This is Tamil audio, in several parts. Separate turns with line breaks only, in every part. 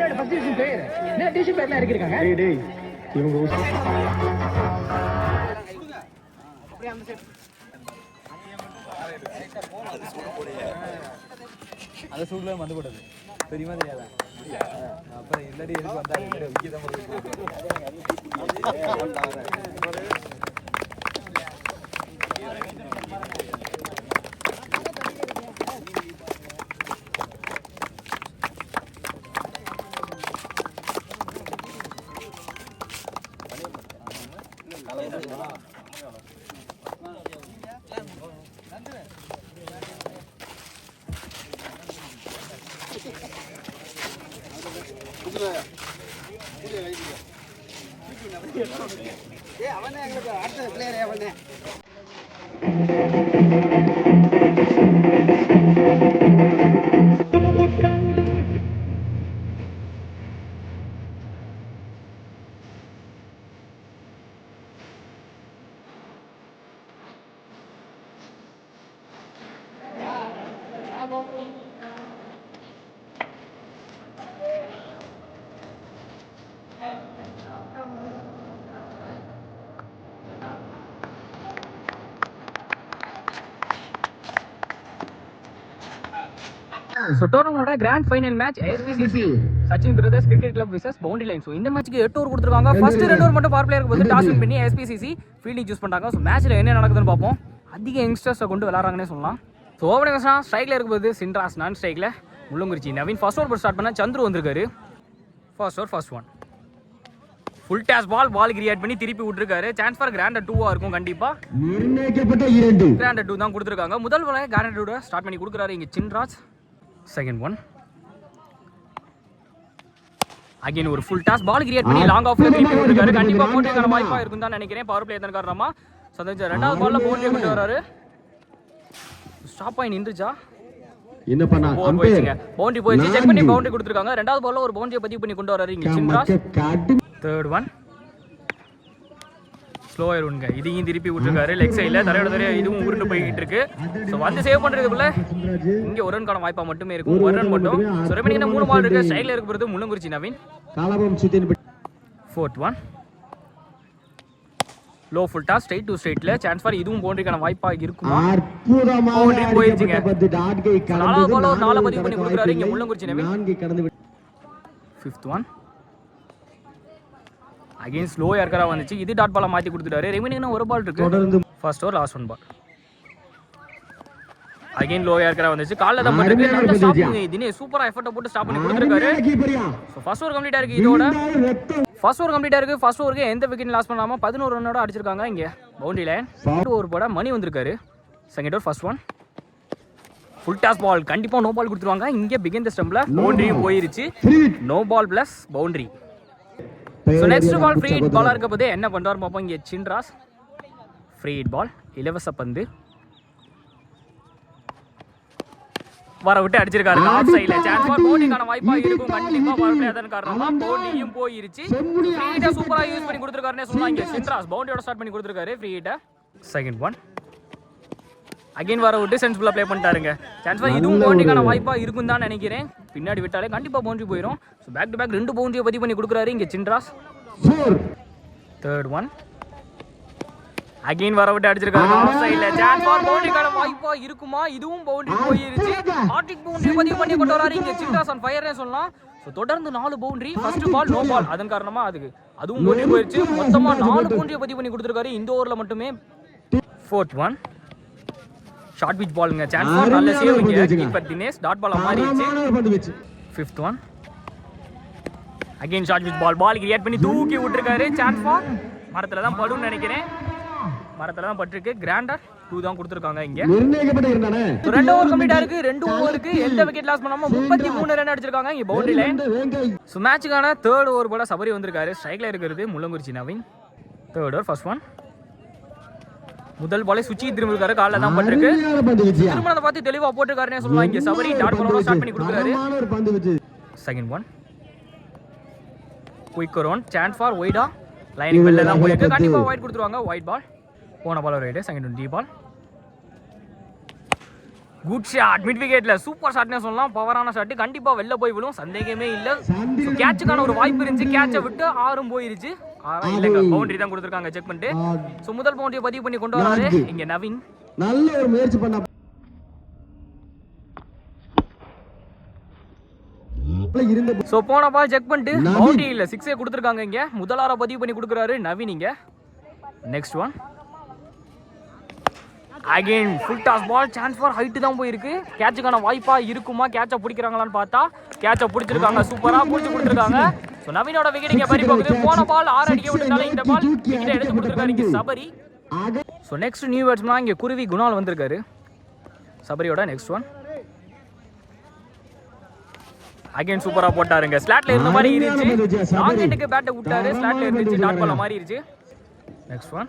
Tamil Nadu first division player. என்ன டிவிஷன் பிளேயர்லாம் இறக்கிருக்காங்க.
டேய் இவங்க
அப்படியே அந்த சைடு
அந்த சூட்ல வந்து போடுது தெரியுமா தெரியாதா அப்புறம் இல்லாடி எதுக்கு வந்தா விக்கி தான்
அவனே எங்களுக்கு அடுத்த பிளேயர் அவனே. ஸோ டோர்னமெண்டோட grand final match SPCC Sachin brothers cricket club versus boundary line. So இந்த மேட்ச்க்கு 8 ஓவர் கொடுத்துருக்காங்க. ஃபர்ஸ்ட் 2 ஓவர் மட்டும் பவர் பிளேயருக்கு வந்து டாஸ் வின் பண்ணி எஸ்பிசிசி ஃபீல்டிங் சூஸ் பண்ணுறாங்க. ஸோ மேட்ச்சில் என்ன நடக்குதுன்னு பார்ப்போம். அதிக யங்ஸ்டர்ஸை கொண்டு விளாட்றாங்கன்னே சொல்லலாம். ஸோ ஓவனிங்ஸ்னா ஸ்ட்ரைக்கில் இருக்கும்போது சின்ராஸ், நான் ஸ்ட்ரைக்கில் Mullankurichi Naveen. First over start பண்ண சந்துரு வந்திருக்காரு. First over first one full toss ball create பண்ணி திருப்பி விட்டுருக்காரு. சான்ஸ் ஃபார் கிராண்டர் 2-ஆ இருக்கும். கண்டிப்பாக கிராண்டர் 2 தான் கொடுத்துருக்காங்க. முதல் பால் கிராண்டர் 2 ஸ்டார்ட் பண்ணி கொடுக்குறாரு இங்கே சின்ராஜ். செகண்ட் ஒன் அகைன் ஒரு ஃபுல் டாஸ் பால் கிரியேட் பண்ணி லாங் ஆஃப்ல திருப்பி விட்டுருக்காரு. கண்டிப்பா பவுண்டரிக்கான வாய்ப்பா இருக்கும் தான் நினைக்கிறேன். பவர் பிளே தான் காரணமா சந்தோஷ் ரெண்டாவது பால்ல பவுண்டரி கொண்டு வராரு. ஸ்டாப் ஆகி நின்றுச்சா
என்ன பண்ணா
போயிடுச்சுங்க. பவுண்டரி போயிடுச்சு. செக் பண்ணி பவுண்டரி கொடுத்துருக்காங்க. ரெண்டாவது பால்ல ஒரு பவுண்டரியை பதிவு பண்ணி கொண்டு வராரு இங்க சின்ராஜ். தேர்ட் ஒன் ஸ்லோயர் ஒன்ங்க இதையும் திருப்பி விட்டுருக்காரு. லெக் சைடில் தரையோட இதுவும் உருண்டு போய்கிட்டு இருக்கு. ஸோ வந்து சேவ் பண்ணுறதுக்குள்ள இங்கே ஒரு ரன்கான வாய்ப்பா மட்டுமே இருக்கும். ஒரு ரன் மட்டும். ஸோ ரெமெனிங் 3 பால் இருக்கு. ஸ்டைலில் இருக்கிறது Mullankurichi Naveen. Fourth one low full toss straight to ஸ்ட்ரைட்ல சான்ஸ் ஃபார் இதுவும் பவுண்டரிக்கான வாய்ப்பா இருக்குமா? பவுண்டரி போயிருச்சுங்க. நாலாவது பால் ஒரு 4 பதிவு பண்ணி கொடுக்குறாரு இங்கே Mullankurichi Naveen. Fifth one again slow யார்கரா வந்துச்சு. இது டாட் பாலை மாற்றி கொடுத்துட்டாரு. ரெமினிங் ஒரு பால் இருக்கு. First over last one ball again low யார்கரா வந்துச்சு. காலில் தான் பண்ணிருக்கு. நல்ல ஸ்டாப்பிங் தினேஷ் சூப்பராக எஃபர்ட்டை போட்டு ஸ்டாப் பண்ணி கொடுத்துருக்காரு. ஸோ ஃபர்ஸ்ட் ஓவர் கம்ப்ளீட்டாக இருக்குது. இதோட ஃபர்ஸ்ட் ஓவர் கம்ப்ளீட்டாக இருக்குது. ஃபர்ஸ்ட் ஓவருக்கு எந்த விக்கெட் லாஸ் பண்ணாமல் 11 ரன்னோட அடிச்சிருக்காங்க இங்கே பவுண்டரி லைன். 2 ஓவர் போட மணி வந்திருக்காரு. Second over first one full toss ball கண்டிப்பாக நோ பால் கொடுத்துருவாங்க. இங்கே பிகின் த ஸ்டம்பில் பவுண்டரியும் போயிருச்சு. No ball plus boundary. So next ball free hit பாலாக இருக்க போது என்ன பண்ணுறாரு பார்ப்போம். இங்கே சின்ராஸ் ஃப்ரீ ஹிட் பால் இலவச பந்து வர விட்டு அடிச்சிருக்காரு. ஆஃப் சைடுல சான்ஸ் ஃபார் பவுண்டரிக்கான வாய்ப்பா இருக்கும். கண்டிப்பா பவர் பிளே அதன் காரணமா பவுண்டரியும் போயிருச்சு. ஃப்ரீ ஹிட்டை சூப்பரா யூஸ் பண்ணி கொடுத்துருக்காருன்னு சொன்னாங்க. சின்ராஸ் பவுண்டரியோட ஸ்டார்ட் பண்ணி கொடுத்துருக்காரு ஃப்ரீ ஹிட்டை. செகண்ட் ஒன் அகைன் வர விட்டு சென்ஸ்ஃபுல்லாக ப்ளே பண்ணிட்டாருங்க. சான்ஸ் ஃபார் இதுவும் பவுண்டரிக்கான வாய்ப்பா இருக்கும் தான் நினைக்கிறேன். பின்னாடி விட்டாலே கண்டிப்பா பவுண்டரி போயிடும். ஸோ பேக் டு பேக் 2 பவுண்டரியை பதிவு பண்ணி கொடுக்குறாரு இங்கே சின்ராஸ். தேர்ட் ஒன் அகைன் வர விட்டு அடிச்சிருக்காரு. ஆஃப் சைடுல சான்ஸ் ஃபார் பவுண்டரிக்கான வாய்ப்பா இருக்குமா? இதுவும் பவுண்டரி போயிருச்சு. ஹார்ட்ரிக் பவுண்டரி பதிவு பண்ணி கொண்டு வராரு இங்கே சின்ராஸ் ஆன் ஃபயர்னே சொல்லலாம். ஸோ தொடர்ந்து 4 boundary. First ball no ball அதன் காரணமா அதுவும் பவுண்டரி போயிருச்சு. மொத்தமாக 4 பவுண்டரியை பதிவு பண்ணி கொடுத்துருக்காரு இந்த ஓவரில் மட்டுமே. ஃபோர்த் ஒன் ஷார்ட் பிச் பாலுங்க. சான்ஸ் ஃபார் நல்ல சேவ் இங்கே கீப்பர் தினேஷ் டாட் பால் மாறிடுச்சு. Fifth one again short pitch ball create பண்ணி தூக்கி விட்டுருக்காரு. சான்ஸ் ஃபார் மரத்தில் தான் படுன்னு நினைக்கிறேன். மரத்தில் தான் பட்டிருக்கு. கிராண்டர் 2 தான் கொடுத்துருக்காங்க இங்கே. 2 ஓவர் கம்ப்ளீட்டாக இருக்கு. 2 ஓவருக்கு எந்த விக்கெட் லாஸ் பண்ணாம 33 ரன் அடிச்சிருக்காங்க இங்கே பவுண்டரி லைன். ஸோ மேட்சுக்கான தேர்ட் ஓவர் போல சபரி வந்திருக்காரு. ஸ்ட்ரைக்ல இருக்கிறது Mullankurichi Naveen. Third over first one முதல் பாலே சுச்சி திரும்ப இருக்காரு. காலில் தான் பட்டிருக்கு. திருமணத்தை பார்த்து தெளிவா போட்டிருக்காருன்னே சொல்லலாம் இங்கே சபரி. டாட் பாலோட ஸ்டார்ட் பண்ணி கொடுக்குறாரு. Second one quick round chance for ஒய்டா லைனிங் வெளில தான் போயிருக்கு. கண்டிப்பாக ஒயிட் கொடுத்துருவாங்க. ஒயிட் பால் போன பால் ரைடு. செகண்ட் ஒன் டி பால் குட் ஷாட் மிட் விக்கெட்ல சூப்பர் ஷாட்னே சொல்லலாம். பவரான ஷாட், கண்டிப்பா வெளில போய் விழும், சந்தேகமே இல்ல. கேட்சுக்கான ஒரு வாய்ப்பு இருந்துச்சு, கேட்சை விட்டு ஆறும் போயிருச்சு. இல்லங்க, பவுண்டரி தான் கொடுத்துருக்காங்க. செக் பண்ணிட்டு சோ முதல் பவுண்டரியை பதிவு பண்ணி கொண்டு வராரு இங்க நவீன்.
நல்ல ஒரு முயற்சி பண்ண
சோ போன பால் செக் பண்ணிட்டு பவுண்டரி இல்ல, 6 கொடுத்துருக்காங்க. இங்க முதலார பதிவு பண்ணி கொடுக்குறாரு நவீன். இங்க next one again full toss ball, chance for height தான் போயிருக்கு. கேட்சுக்கான வாய்ப்பா இருக்குமா, கேட்சை பிடிக்கிறாங்களான்னு பார்த்தா கேட்சை பிடிச்சிருக்காங்க, சூப்பரா பிடிச்சு கொடுத்துருக்காங்க. ஸோ நவீனோட விக்கெட் இங்கே பறி போகுது. போன பால் 6 அடிக்க விட்டுனால இந்த பால் விக்கெட்டை எடுத்து கொடுத்துருக்காரு இங்கே Sabari. So next new batsman இங்கே குருவி குணால் வந்திருக்காரு சபரியோட. நெக்ஸ்ட் ஒன் அகைன் சூப்பரா போட்டாருங்க. ஸ்லாட்ல இருந்த மாதிரி இருந்துச்சு, லாங் ஹெட்டுக்கு பேட்டை விட்டாரு, ஸ்லாட்ல இருந்துச்சு, டாட் பால் மாதிரி இருந்துச்சு. Next one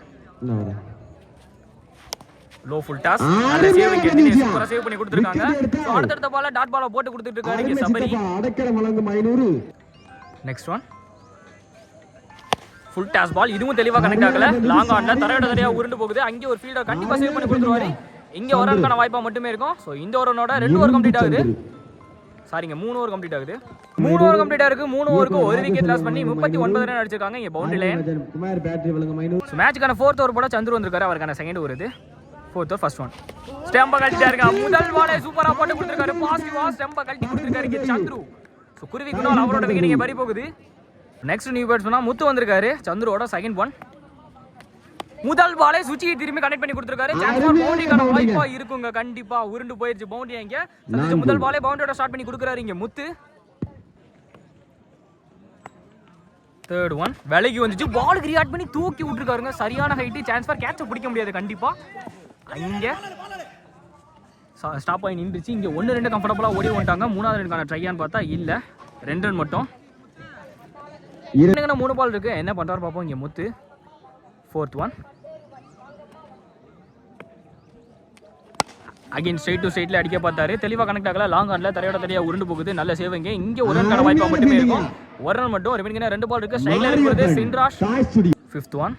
low full toss, அந்த சேவ் இங்க சூப்பரா சேவ் பண்ணி கொடுத்திருக்காங்க. அடுத்த பால்ல டாட் பால போட்டு கொடுத்துட்டு இருக்காரு இங்க Sabari. Next one full toss ball, இதுவும் தெளிவா கனெக்ட் ஆகல. லாங் ஆன்ல தரையா உருண்டு போகுது. அங்க ஒரு ஃபீல்டர் கண்டிப்பா சேவ் பண்ணி கொடுத்துருவாரு. இங்க ஒரு ரன்கான வாய்ப்பா மட்டுமே இருக்கும். சோ இந்த ஓவரோட 2 ஓவர் கம்ப்ளீட் ஆகுது. சாரிங்க 3 ஓவர் கம்ப்ளீட் ஆகுது. 3 ஓவர் கம்ப்ளீட் ஆயிருக்கு. 3 ஓவருக்கு ஒரு விக்கெட் லாஸ் பண்ணி 39 ரன் அடிச்சிருக்காங்க இங்க பவுண்டரி லைன். சோ மேட்ச்க்கான 4th ஓவர் போட சந்துரு வந்திருக்காரு. அவருக்கான செகண்ட் ஓவர் இது. 4th ஓவர் ஃபர்ஸ்ட் ஒன் ஸ்டெம்ப கட்டிட்டாருங்க. முதல் பாலே சூப்பரா போட்டு கொடுத்திருக்காரு. பாசிட்டிவா ஸ்டெம்ப கட்டி கொடுத்திருக்காரு இங்க சந்துரு. சோ குருவி குணால் அவரோட விக்கெட் இங்க பறி போகுது. நெக்ஸ்ட் நியூ பேட்ஸ்மேனா முத்து வந்திருக்காரு. சந்துருவோட செகண்ட் ஒன். முதல் பாலே சுச்சி திரும்பி கனெக்ட் பண்ணி கொடுத்திருக்காரு. சான்ஸ் ஃபார் பவுண்டரிக்கான வாய்ப்பா இருக்குங்க. கண்டிப்பா உருண்டு போயிருச்சு பவுண்டரி. இங்க சந்திச்சு முதல் பாலே பவுண்டரியோட ஸ்டார்ட் பண்ணி கொடுக்குறாரு இங்க முத்து. தேர்ட் ஒன் விலகி வந்துச்சு, பாலுக்கு ரியாக்ட் பண்ணி தூக்கி விட்டுருக்காருங்க. சரியான ஹைட், சான்ஸ் ஃபார் கேட்ச பிடிக்க முடியாது கண்டிப்பா. இங்க ஸ்டாப் ஆகி நின்றுச்சு. இங்க 1-2 கம்ஃபர்டபுளா ஓடி வந்துட்டாங்க. 3வது ரன்கான ட்ரையான்னு பார்த்தா இல்ல, 2 ரன் மட்டும். 3 பால் இருக்கு, என்ன பண்றாரு பாப்போம் இங்க Muthu. 4th one again straight to ஸ்ட்ரைட்ல அடிக்க பார்த்தாரு, தெளிவா கனெக்ட் ஆகல. லாங் ஆன்ல தரையா உருண்டு போகுது. நல்ல சேவிங்க. இங்க ஒரு ரன்கான வாய்ப்பா மட்டுமே இருக்கும். ஒரு ரன் மட்டும். ரிமைனிங் 2 பால் இருக்கு. ஸ்ட்ரைக்ல இருக்கிறது சின்ராஷ். 5th ஒன்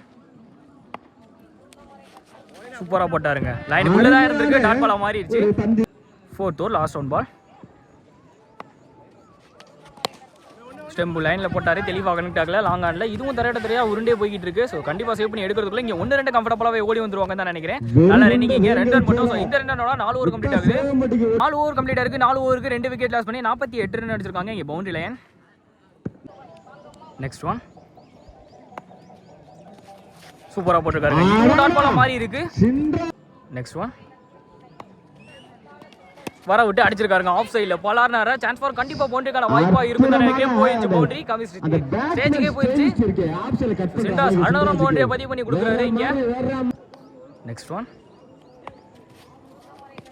சூப்பரா போட்டாருங்க. லைன் உள்ள தான் இருந்திருக்கு, டாட் பால் மாறிடுச்சு. 4th over last one ball. Stump லைன்ல போட்டாரு, தெளிவா கனெக்ட் ஆகல. லாங் ஆன்ல இதுவும் தரையா உருண்டே போயிட்டு இருக்கு. சோ கண்டிப்பா சேவ் பண்ணி எடுக்கிறதுக்குள்ள இங்க 1-2 கம்ஃபர்டபுளாவே ஓடி வந்துருவாங்க தான் நினைக்கிறேன். நல்ல ரன்னிங் இங்க 2 ரன் மட்டும். சோ இந்த 2 ரன்னோட 4 ஓவர் கம்ப்ளீட் ஆகுது. 4 ஓவர் கம்ப்ளீட் ஆயிருக்கு. 4 ஓவருக்கு 2 விக்கெட் லாஸ் பண்ணி 48 ரன் அடிச்சிருக்காங்க இங்க பவுண்டரி லைன். நெக்ஸ்ட் ஒன் சூப்பரா போட்டுருக்காரு. இது டாட் பால் மாதிரி இருக்கு. நெக்ஸ்ட் ஒன் வர விட்டு அடிச்சிருக்காருங்க ஆஃப் சைடுல. பலார்னார சான்ஸ் ஃபார் கண்டிப்பா பவுண்டரிக்கான வாய்ப்பா இருக்குன்னு நினைக்கிறேன். போயிடுச்சு பவுண்டரி, கமிஸ்ட்ரி ஸ்டேஜ்க்கே போயிடுச்சு. சிண்டாஸ் அனதர் பவுண்டரியை பதிவு பண்ணி கொடுக்குறாரு இங்க. நெக்ஸ்ட் ஒன்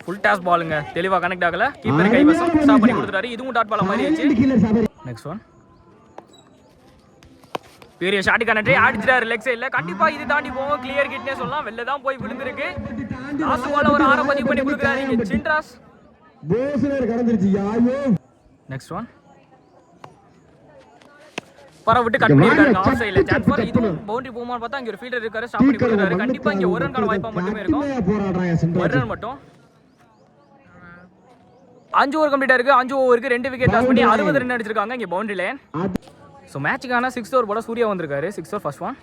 ஃபுல் டாஸ் பாலுங்க, தெளிவா கனெக்ட் ஆகல. கீப்பர் கைவசம் ஸ்டாப் பண்ணி கொடுத்துட்டாரு. இதுவும் டாட் பால் மாதிரி இருந்துச்சு. நெக்ஸ்ட் ஒன் பெரிய ஷாட் கனெக்ட் அடிச்சிட்டாரு லெக் சைடுல. கண்டிப்பா இது தாண்டி போவோம், கிளியர் கிட்னே சொல்லலாம். வெளில தான் போய் விழுந்திருக்கு. லாஸ்ட் பால் ஒரு 6 பதிவு பண்ணி கொடுக்குறாரு இங்க சிண்டாஸ். நெக்ஸ்ட் ஒன் பர விட்டு கட் பண்ணிருக்காங்க ஆஃப் சைடுல. சான்ஸ் ஃபார் இது பவுண்டரி போமான்னு பார்த்தா அங்க ஒரு ஃபீல்டர் இருக்காரு, ஸ்டாப் பண்ணி கொடுக்குறாரு. கண்டிப்பா இங்க ஒரு ரன்கான வாய்ப்பா மட்டுமே இருக்கும். ஒரு ரன் மட்டும். 5 ஓவர் கம்ப்ளீட் ஆயிருக்கு. 5 ஓவருக்கு 2 விக்கெட் லாஸ் பண்ணி 60 ரன் அடிச்சிருக்காங்க இங்க பவுண்டரி லைன். சோ மேட்சுக்கான 6th ஓவர் போட சூர்யா வந்திருக்காரு. 6th over first one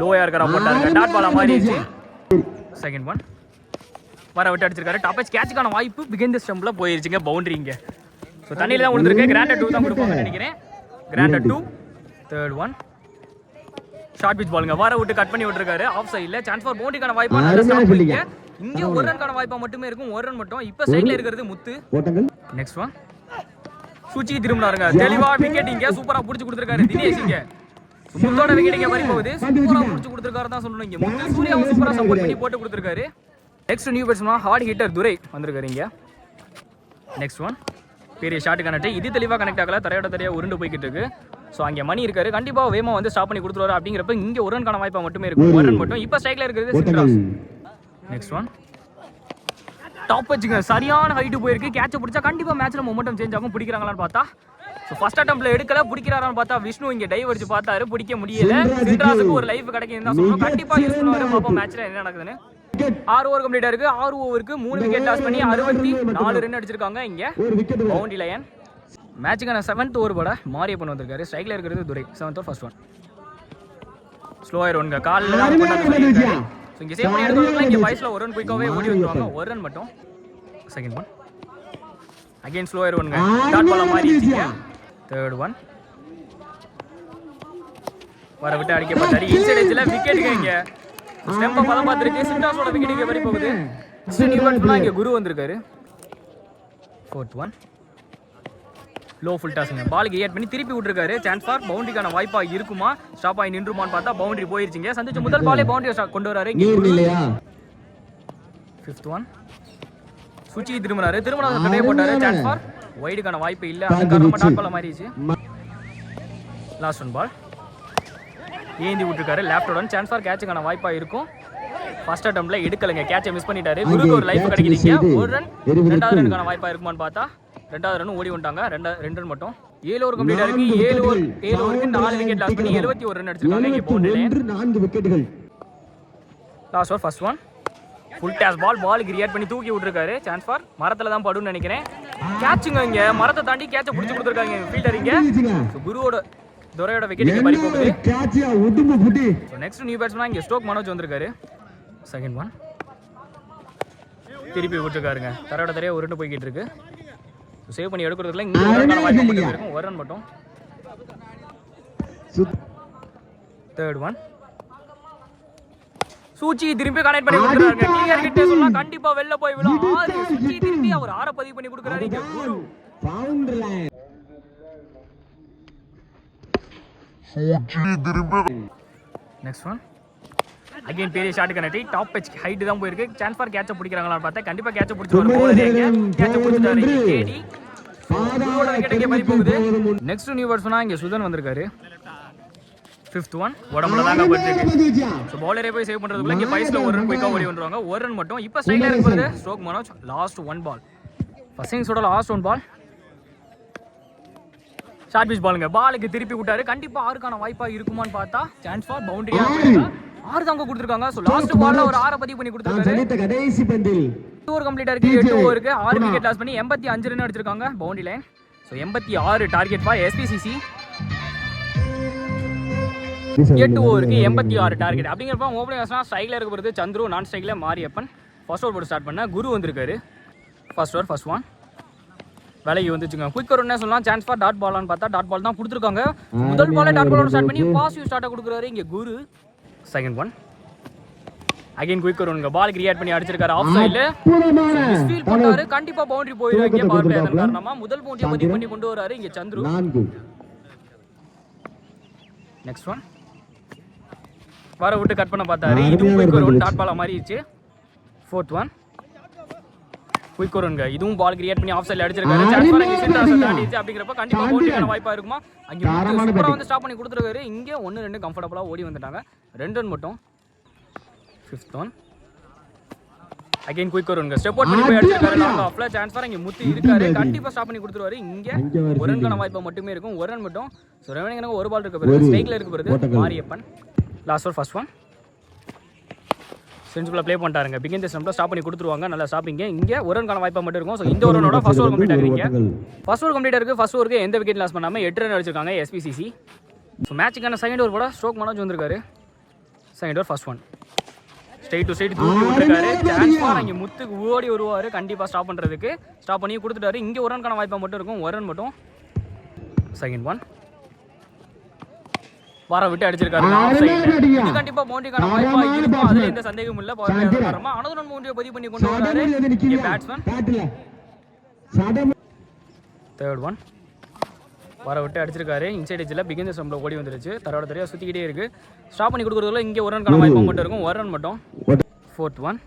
Loya இருக்கற போட்டாருங்க, டாட் பால் மாறிடுச்சு. செகண்ட் ஒன் வர விட்டு அடிச்சிருக்காரு. டாப் எட்ஜ் கேட்சுக்கான வாய்ப்பு பிகின் தி ஸ்டம்ப்ல போயிருச்சுங்க பவுண்டரி இங்க. சோ தண்ணில தான் விழுந்திருக்கு. கிராண்டட் 2 தான் கொடுப்பாங்கன்னு நினைக்கிறேன். Granted 2. Third one short pitch பாலுங்க, வர விட்டு கட் பண்ணி விட்டுருக்காரு ஆஃப் சைடுல. சான்ஸ் ஃபார் பவுண்டரிக்கான வாய்ப்பா நல்ல ஸ்டாப் பண்ணிங்க. இங்க ஒரு ரன்கான வாய்ப்பா மட்டுமே இருக்கும். ஒரு ரன் மட்டும். இப்ப சைடுல இருக்கிறது முத்து. நெக்ஸ்ட் ஒன் சுச்சி திரும்பினாருங்க, தெளிவா விக்கெட் இங்க சூப்பரா புடிச்சு கொடுத்திருக்காரு தினேஷ் இங்க. முத்தோட விக்கெட் இங்க பறி போகுது. சூப்பரா புடிச்சு கொடுத்திருக்காரு தான் சொல்லணும் இங்க. முத்து சூர்யாவும் சூப்பரா சப்போர்ட் பண்ணி போட்டு கொடுத்திருக்காரு. Next new batsman hard hitter Durai வந்திருக்காரு இங்க. நெக்ஸ்ட் ஒன் பெரிய ஷாட் கனெக்ட், இது தெளிவா கனெக்ட் ஆகல. தரையா உருண்டு போய்கிட்டு இருக்கு. சோ அங்க மணி இருக்காரு, கண்டிப்பா வேமா வந்து ஸ்டாப் பண்ணி கொடுத்துருவாரு. அப்படிங்கிறப்ப இங்க ஒரு ரன்கான வாய்ப்பா மட்டுமே இருக்கும். ஒரு ரன் மட்டும். இப்ப ஸ்ட்ரைக்ல இருக்கிறது சின்ராஸ். நெக்ஸ்ட் ஒன் டாப் வச்சுங்க, சரியான ஹைட் போயிருக்கு. கேட்ச பிடிச்சா கண்டிப்பா மேட்ச்ல மொமெண்டம் சேஞ்ச் ஆகும். பிடிக்கிறாங்களான்னு பார்த்தா ஃபர்ஸ்ட் அட்டெம்ப்ட்ல எடுக்கல, பிடிக்கிறாரான்னு பார்த்தா விஷ்ணு இங்க டைவ் அடிச்சு பார்த்தாரு, பிடிக்க முடியல. சின்ராஸுக்கு ஒரு லைஃப் கிடைக்கும் தான் சொல்லணும். கண்டிப்பா யூஸ் பண்ணுவாரு. பாப்போம் மேட்ச்ல என்ன நடக்குதுன்னு. 6 ஓவர் கம்ப்ளீட் ஆயிருக்கு. 6 ஓவருக்கு 3 விக்கெட் லாஸ் பண்ணி 64 ரன் அடிச்சிருக்காங்க இங்க பவுண்டரி லைன். மேட்சுக்கான 7th ஓவர் போட மாரியப்பன் வந்திருக்காரு. ஸ்ட்ரைக்ல இருக்கிறது Durai. 7th over first one. Slower ஒன்ங்க கால்ல தான் போட்டாங்க சொல்லிருக்காரு. சோ இங்க சேவ் பண்ணி எடுத்தவங்க இங்க பாய்ஸ்ல ஒரு ரன் குயிக்காவே ஓடி வந்துருவாங்க. ஒரு ரன் மட்டும். Second one. அகைன் ஸ்லோயர் ஒன்ங்க டாட் பால் மாறிடுச்சுங்க. Third one. வர விட்டு அடிக்கப்பட்டாரு. இன்சைட் எட்ஜ்ல விக்கெட் இங்க. ஸ்டெம்ப பதம் பார்த்திருக்கு. சிண்டாஸோட விக்கெட் இங்க வரி போகுது. நியூபர்ட்ஸ்னா இங்க குரு வந்திருக்காரு. Fourth one. லோ ஃபுல் டாஸ்ங்க. பால் கிரியேட் பண்ணி திருப்பி விட்டுருக்காரு. சான்ஸ் ஃபார் பவுண்டரிக்கான வாய்ப்பா இருக்குமா? ஸ்டாப் ஆகி நின்றுமான்னு பார்த்தா பவுண்டரி போயிருச்சுங்க. சந்திச்ச முதல் பாலே பவுண்டரி கொண்டு வராரு. Fifth one. சுச்சி திரும்பினாரு. தடை போட்டாரு. சான்ஸ் ஃபார் வைடுக்கான வாய்ப்பு இல்ல. அது காரணமா டாட் பால் மாறிடுச்சு. Last one ball. ஏந்தி விட்டுருக்காரு. Left one. சான்ஸ் ஃபார் கேட்சுக்கான வாய்ப்பா இருக்கும். ஃபர்ஸ்ட் அட்டெம்ப்ட்ல எடுக்கலங்க. கேட்சை மிஸ் பண்ணிட்டாரு. குருக்கு ஒரு லைஃப் கிடைக்குதுங்க. ஒரு ரன். ரெண்டாவது ரனுக்கான வாய்ப்பா இருக்குமான்னு பார்த்தா ரெண்டாவது ரன் ஓடி வந்துட்டாங்க. 2 ரன் மட்டும். 7 ஓவர் கம்ப்ளீட் ஆயிருக்கு. 7 ஓவருக்கு 4 விக்கெட் லாஸ் பண்ணி 71 ரன் அடிச்சிருக்காங்க இங்க பவுண்டரியில. 4 விக்கெட்டுகள். Last over first one. Full toss ball create பண்ணி தூக்கி விட்டுருக்காரு. சான்ஸ் ஃபார் மரத்துல தான் படுன்னு நினைக்கிறேன். கேட்சுங்க இங்க மரத்தை தாண்டி கேட்சை பிடிச்சு கொடுத்துருக்காங்க ஃபீல்டர் இங்க. குருவோட துரையோட விக்கெட் இங்க பறி போகுது. சோ நெக்ஸ்ட் நியூ பேட்ஸ்மேன் இங்க ஸ்டோக் மனோஜ் வந்திருக்காரு. Second one. திருப்பி விட்டுருக்காருங்க. தரையோட ஒரு ரன் போய்கிட்டு இருக்கு. சேவ் பண்ணி எடுக்கிறதுல இங்க ஒரு ரன் வாய்ப்பு மட்டும் இருக்கும். ஒரு ரன் மட்டும். Third one. சூச்சி திருப்பி கனெக்ட் பண்ணி கொடுக்குறாங்க. கிளியர் ஹிட் சொல்லலாம். கண்டிப்பா வெளில போய் விழும். 6 சூச்சி திருப்பி அவர் 6 பதிவு பண்ணி கொடுக்குறாரு இங்க Guru. Boundary line. Next one. Again பெரிய shot connect. Top pitch height தான் போயிருக்கு. சான்ஸ் ஃபார் கேட்ச பிடிக்கறாங்களான்னு பார்த்தா கண்டிப்பா கேட்ச பிடிச்சு வர போறாரு இங்க. கேட்ச பிடிச்சாரு கேடி. குருவோட விக்கெட் இங்க பறி போகுது. நெக்ஸ்ட் நியூ பேட்ஸ்மேனா இங்க சுதன் வந்திருக்காரு. 5th one. உடம்புல தாங்க பட்டிருக்கு. சோ பவுலரே போய் சேவ் பண்றதுக்குள்ள இங்க பைஸ்ல ஒரு ரன் குயிக்கா ஓடி வந்துருவாங்க. ஒரு ரன் மட்டும். இப்போ ஸ்ட்ரைக்ல இருக்குது Stoke Manoj. Last one ball. First இன்னிங்ஸோட last one ball. Short pitch பாலுங்க. பாலுக்கு திருப்பி விட்டாரு. கண்டிப்பா 6க்கான வாய்ப்பா இருக்குமான்னு பார்த்தா சான்ஸ் ஃபார் பவுண்டரியா போயிருக்கு. 6 தாங்க கொடுத்திருக்காங்க. சோ லாஸ்ட் பால்ல ஒரு 6 பதிவு பண்ணி கொடுத்திருக்காரு. கடைசி பந்தில் 2 ஓவர் கம்ப்ளீட் ஆயிருக்கு. 8 ஓவருக்கு 6 விக்கெட் லாஸ் பண்ணி 85 ரன் அடிச்சிருக்காங்க boundary line. So 86 target for SBCC. 8 ஓவருக்கு 86 டார்கெட். அப்படிங்கிறப்ப ஓப்பனிங் ஸ்ட்ரைக்ல இருக்க போறது சந்துரு. நான் ஸ்ட்ரைக்ல மாரியப்பன். ஃபர்ஸ்ட் ஓவர் போட்டு ஸ்டார்ட் பண்ண குரு வந்திருக்காரு. First over first one. விலகி வந்துச்சுங்க. குயிக் ஒரு சொல்லலாம். சான்ஸ் ஃபார் டாட் பால்னு பார்த்தா டாட் பால் தான் கொடுத்துருக்காங்க. முதல் பாலே டாட் பாலோட ஸ்டார்ட் பண்ணி பாசிட்டிவ் ஸ்டார்ட்டா கொடுக்குறாரு இங்க Guru. Second one. Again quick ஒருங்க. பால் கிரியேட் பண்ணி அடிச்சிருக்காரு. ஆஃப் சைடுல மிஸ்ஃபீல் பண்ணாரு. கண்டிப்பா பவுண்டரி போயிடும் இங்க பவர் பிளே. அதன் காரணமா முதல் பவுண்டரியை பதிவு பண்ணி கொண்டு வராரு இங்க சந்துரு. Next one. வர விட்டு கட் பண்ண பார்த்தாரு. இதுவும் குயிக் ஒரு டாட் பால் மாறிடுச்சு. Fourth one. குயிக் ஒருங்க. இதுவும் பால் கிரியேட் பண்ணி ஆஃப் சைடுல அடிச்சிருக்காரு. சான்ஸ் ஃபார் இங்க சிண்டாஸ் தாண்டிச்சு. அப்படிங்கறப்ப கண்டிப்பா பவுண்டரிக்கான வாய்ப்பா இருக்குமா? அங்க சூப்பரா வந்து ஸ்டாப் பண்ணி கொடுத்துருக்காரு. இங்க 1-2 கம்ஃபர்ட்டபிளா ஓடி வந்துட்டாங்க. 2 ரன் மட்டும். 5th one. அகைன் குயிக் ஒருங்க. ஸ்டெப் அவுட் பண்ணி போய் அடிச்சிருக்காரு. லாங் ஆஃப்ல சான்ஸ் ஃபார் இங்க முத்தி இருக்காரு. கண்டிப்பா ஸ்டாப் பண்ணி கொடுத்துருவாரு. இங்க ஒரு ரன்கான வாய்ப்பா மட்டுமே இருக்கும். ஒரு ரன் மட்டும். சோ ரெவனிங் ஒரு பால் இருக்க போறது. ஸ்ட்ரைக்ல இருக்க போறது Mariyappan. Last over first one. சென்சுக்குள்ள ப்ளே பண்ணிட்டாருங்க. பிகின் தி ஸ்டம்ப்ல ஸ்டாப் பண்ணி கொடுத்துருவாங்க. நல்லா ஸ்டாப்பிங்க. இங்க ஒரு ரன்கான வாய்ப்பா மட்டும் இருக்கும். சோ இந்த ஒரு ரனோட ஃபர்ஸ்ட் ஓவர் கம்ப்ளீட் ஆகுறீங்க. ஃபர்ஸ்ட் ஓவர் கம்ப்ளீட் ஆயிருக்கு. ஃபர்ஸ்ட் ஓவருக்கு எந்த விக்கெட் லாஸ் பண்ணாம 8 ரன் அடிச்சிருக்காங்க எஸ்பிசிசி. சோ மேட்சுக்கான செகண்ட் ஓவர் போட ஸ்டோக் மனோஜ் வந்திருக்காரு. Second over first one. Straight to straight தூக்கி விட்டுருக்காரு. சான்ஸ் ஃபார் இங்க முத்துக்கு ஓடி வருவாரு. கண்டிப்பா ஸ்டாப் பண்றதுக்கு. ஸ்டாப் பண்ணி கொடுத்துட்டாரு. இங்க ஒரு ரன்கான வாய்ப்பா மட்டும் இருக்கும். ஒரு ரன் மட்டும். Second one. வர விட்டு அடிச்சிருக்காரு. இது கண்டிப்பா பவுண்டரிக்கான வாய்ப்பா இருக்கும். அதுல எந்த சந்தேகமும் இல்ல. பவர் காரணமா அனதர் ஒன் பவுண்டரியை பதிவு பண்ணி கொண்டு வராரு இங்க பேட்ஸ்மேன். Third one. வர விட்டு அடிச்சிருக்காரு. இன்சைட் எட்ஜ்ல பிகின் தி ஸ்டம்ப்ல ஓடி வந்துருச்சு. தரோட தரையா சுத்திக்கிட்டே இருக்கு. ஸ்டாப் பண்ணி கொடுக்கறதுல இங்க ஒரு ரன்கான வாய்ப்பா மட்டும் இருக்கும். ஒரு ரன் மட்டும். Fourth one.